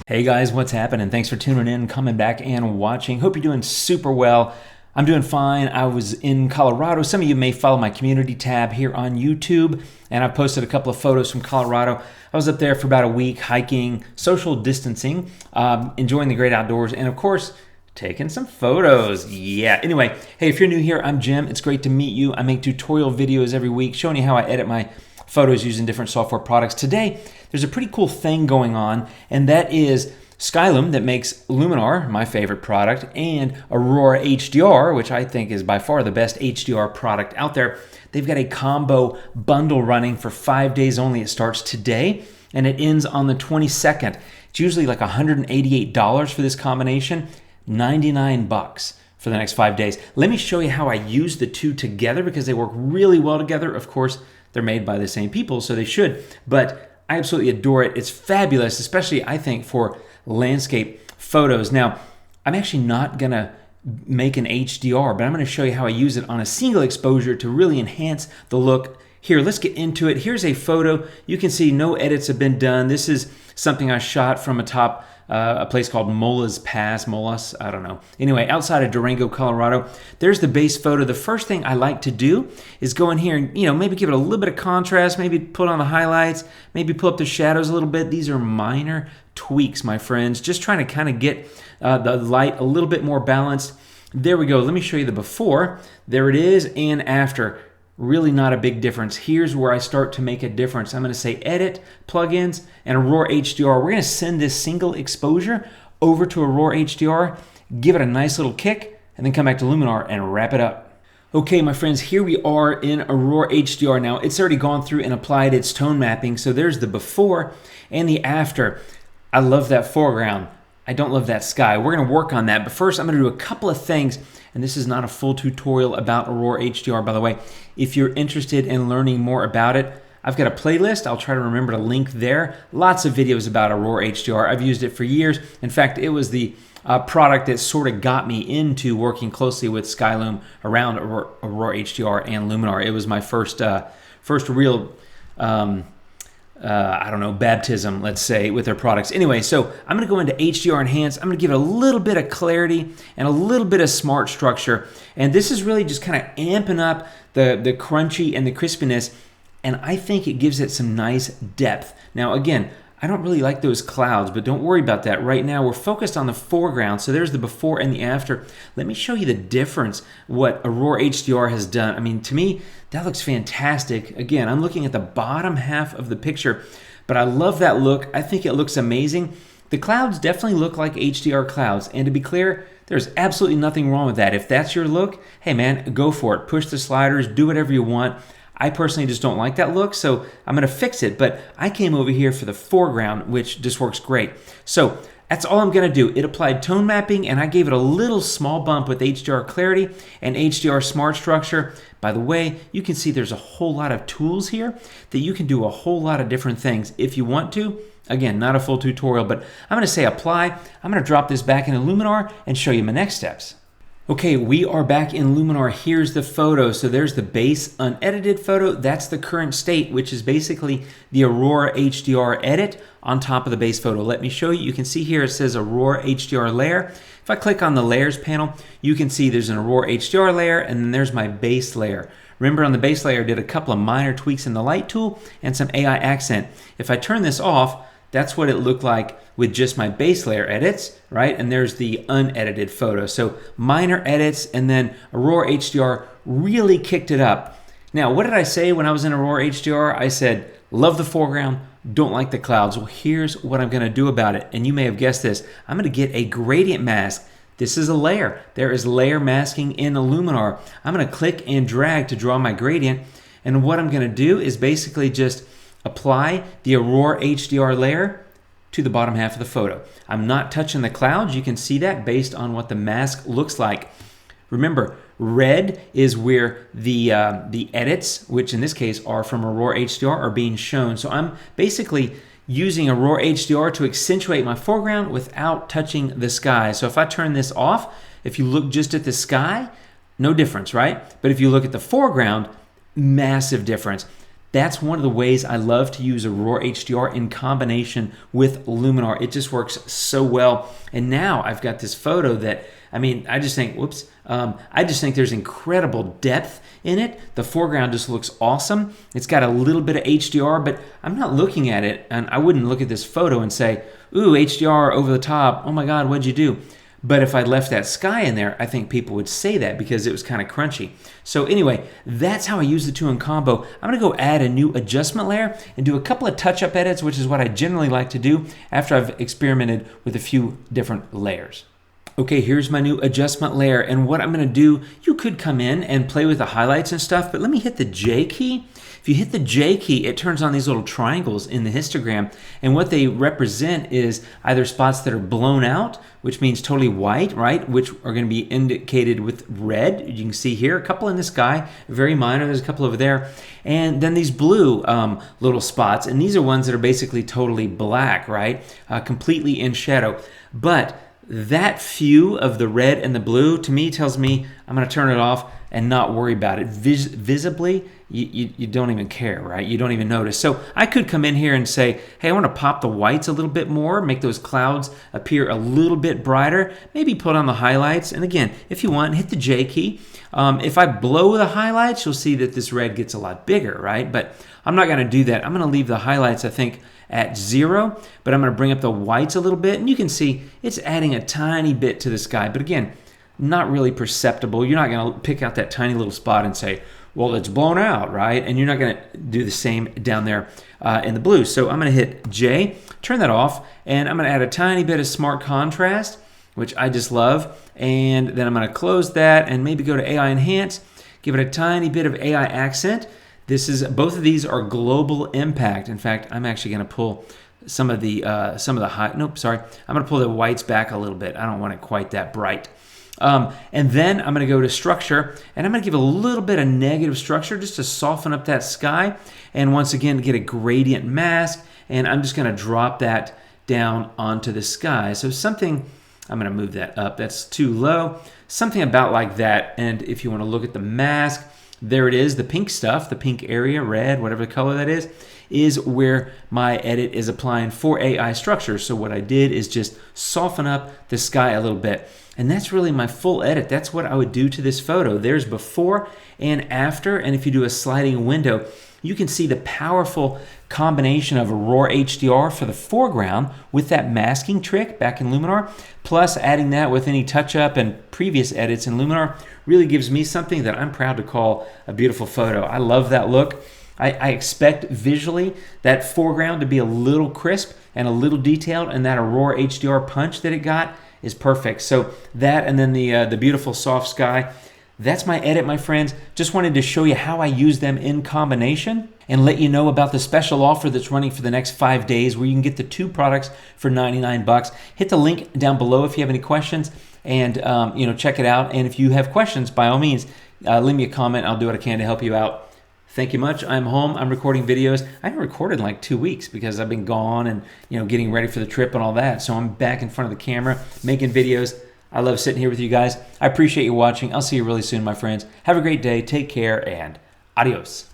Hey guys, what's happening? Thanks for tuning in, coming back and watching. Hope you're doing super well. I'm doing fine. I was in Colorado. Some of you may follow my community tab here on YouTube, and I've posted a couple of photos from Colorado. I was up there for about a week hiking, social distancing, enjoying the great outdoors, and of course, taking some photos. Yeah. Anyway, hey, if you're new here, I'm Jim. It's great to meet you. I make tutorial videos every week showing you how I edit my photos using different software products. Today, there's a pretty cool thing going on, and that is Skylum that makes Luminar, my favorite product, and Aurora HDR, which I think is by far the best HDR product out there. They've got a combo bundle running for 5 days only. It starts today and it ends on the 22nd. It's usually like $188 for this combination, $99 for the next 5 days. Let me show you how I use the two together because they work really well together. Of course, they're made by the same people, so they should, but I absolutely adore it. It's fabulous, especially I think for landscape photos. Now, I'm actually not gonna make an HDR, but I'm gonna show you how I use it on a single exposure to really enhance the look. Here, let's get into it. Here's a photo. You can see no edits have been done. This is something I shot from atop a place called Molas Pass, Molas, I don't know. Anyway, outside of Durango, Colorado. There's the base photo. The first thing I like to do is go in here and, maybe give it a little bit of contrast, maybe put on the highlights, maybe pull up the shadows a little bit. These are minor tweaks, my friends, just trying to kind of get the light a little bit more balanced. There we go. Let me show you the before. There it is, and after. Really not a big difference. Here's where I start to make a difference. I'm going to say Edit, Plugins, and Aurora HDR. We're going to send this single exposure over to Aurora HDR, give it a nice little kick, and then come back to Luminar and wrap it up. Okay, my friends, here we are in Aurora HDR now. It's already gone through and applied its tone mapping, so there's the before and the after. I love that foreground. I don't love that sky. We're going to work on that, but first I'm going to do a couple of things, and this is not a full tutorial about Aurora HDR, by the way. If you're interested in learning more about it, I've got a playlist. I'll try to remember to link there. Lots of videos about Aurora HDR. I've used it for years. In fact, it was the product that sort of got me into working closely with Skylum around Aurora HDR and Luminar. It was my first real baptism, let's say, with their products. Anyway, so I'm going to go into HDR Enhance. I'm going to give it a little bit of clarity and a little bit of smart structure. And this is really just kind of amping up the crunchy and the crispiness. And I think it gives it some nice depth. Now, again, I don't really like those clouds, but don't worry about that. Right now, we're focused on the foreground. So there's the before and the after. Let me show you the difference, what Aurora HDR has done. I mean, to me, that looks fantastic. Again, I'm looking at the bottom half of the picture, but I love that look. I think it looks amazing. The clouds definitely look like HDR clouds. And to be clear, there's absolutely nothing wrong with that. If that's your look, hey man, go for it. Push the sliders, do whatever you want. I personally just don't like that look, so I'm going to fix it. But I came over here for the foreground, which just works great. So that's all I'm going to do. It applied tone mapping, and I gave it a little small bump with HDR clarity and HDR smart structure. By the way, you can see there's a whole lot of tools here that you can do a whole lot of different things if you want to. Again, not a full tutorial, but I'm going to say apply. I'm going to drop this back into Luminar and show you my next steps. Okay, we are back in Luminar. Here's the photo. So there's the base unedited photo. That's the current state, which is basically the Aurora HDR edit on top of the base photo. Let me show you. You can see here it says Aurora HDR layer. If I click on the layers panel, you can see there's an Aurora HDR layer, and then there's my base layer. Remember, on the base layer, I did a couple of minor tweaks in the light tool and some AI accent. If I turn this off, that's what it looked like with just my base layer edits, right? And there's the unedited photo. So minor edits, and then Aurora HDR really kicked it up. Now, what did I say when I was in Aurora HDR? I said, love the foreground, don't like the clouds. Well, here's what I'm gonna do about it. And you may have guessed this. I'm gonna get a gradient mask. This is a layer. There is layer masking in Luminar. I'm gonna click and drag to draw my gradient. And what I'm gonna do is basically just apply the Aurora HDR layer to the bottom half of the photo. I'm not touching the clouds. You can see that based on what the mask looks like. Remember, red is where the edits, which in this case are from Aurora HDR, are being shown. So I'm basically using Aurora HDR to accentuate my foreground without touching the sky. So if I turn this off, if you look just at the sky, no difference, right? But if you look at the foreground, massive difference. That's one of the ways I love to use Aurora HDR in combination with Luminar. It just works so well. And now I've got this photo that, I mean, I just think, whoops, I just think there's incredible depth in it. The foreground just looks awesome. It's got a little bit of HDR, but I'm not looking at it, and I wouldn't look at this photo and say, ooh, HDR over the top, oh my God, what'd you do? But if I left that sky in there, I think people would say that because it was kind of crunchy. So anyway, that's how I use the two in combo. I'm gonna go add a new adjustment layer and do a couple of touch-up edits, which is what I generally like to do after I've experimented with a few different layers. Okay, here's my new adjustment layer, and what I'm gonna do, you could come in and play with the highlights and stuff, but let me hit the J key. If you hit the J key, it turns on these little triangles in the histogram, and what they represent is either spots that are blown out, which means totally white, right, which are gonna be indicated with red. You can see here, a couple in the sky, very minor, there's a couple over there, and then these blue little spots, and these are ones that are basically totally black, right, completely in shadow. But that few of the red and the blue, to me, tells me I'm going to turn it off and not worry about it. Visibly, you don't even care, right? You don't even notice. So I could come in here and say, hey, I want to pop the whites a little bit more, make those clouds appear a little bit brighter, maybe put on the highlights. And again, if you want, hit the J key. If I blow the highlights, you'll see that this red gets a lot bigger, right? But I'm not going to do that. I'm going to leave the highlights, I think, at 0, but I'm going to bring up the whites a little bit, and you can see it's adding a tiny bit to the sky, but again, not really perceptible. You're not going to pick out that tiny little spot and say, well, it's blown out, right? And you're not going to do the same down there in the blue. So I'm going to hit J, turn that off, and I'm going to add a tiny bit of smart contrast, which I just love, and then I'm going to close that and maybe go to AI Enhance, give it a tiny bit of AI accent. Both of these are global impact. In fact, I'm actually going to pull some of the high. Nope, sorry. I'm going to pull the whites back a little bit. I don't want it quite that bright. And then I'm going to go to structure, and I'm going to give a little bit of negative structure just to soften up that sky. And once again, get a gradient mask, and I'm just going to drop that down onto the sky. So something, I'm going to move that up. That's too low. Something about like that. And if you want to look at the mask, there it is, the pink stuff, the pink area, red, whatever the color that is where my edit is applying for AI structure. So what I did is just soften up the sky a little bit. And that's really my full edit. That's what I would do to this photo. There's before and after, and if you do a sliding window, you can see the powerful combination of Aurora HDR for the foreground with that masking trick back in Luminar, plus adding that with any touch-up and previous edits in Luminar really gives me something that I'm proud to call a beautiful photo. I love that look. I expect visually that foreground to be a little crisp and a little detailed, and that Aurora HDR punch that it got is perfect. So that, and then the beautiful soft sky. That's my edit, my friends. Just wanted to show you how I use them in combination and let you know about the special offer that's running for the next 5 days where you can get the 2 products for 99 bucks. Hit the link down below if you have any questions, and check it out. And if you have questions, by all means, leave me a comment. I'll do what I can to help you out. Thank you much. I'm home. I'm recording videos. I haven't recorded in like 2 weeks because I've been gone and getting ready for the trip and all that. So I'm back in front of the camera making videos. I love sitting here with you guys. I appreciate you watching. I'll see you really soon, my friends. Have a great day. Take care, and adios.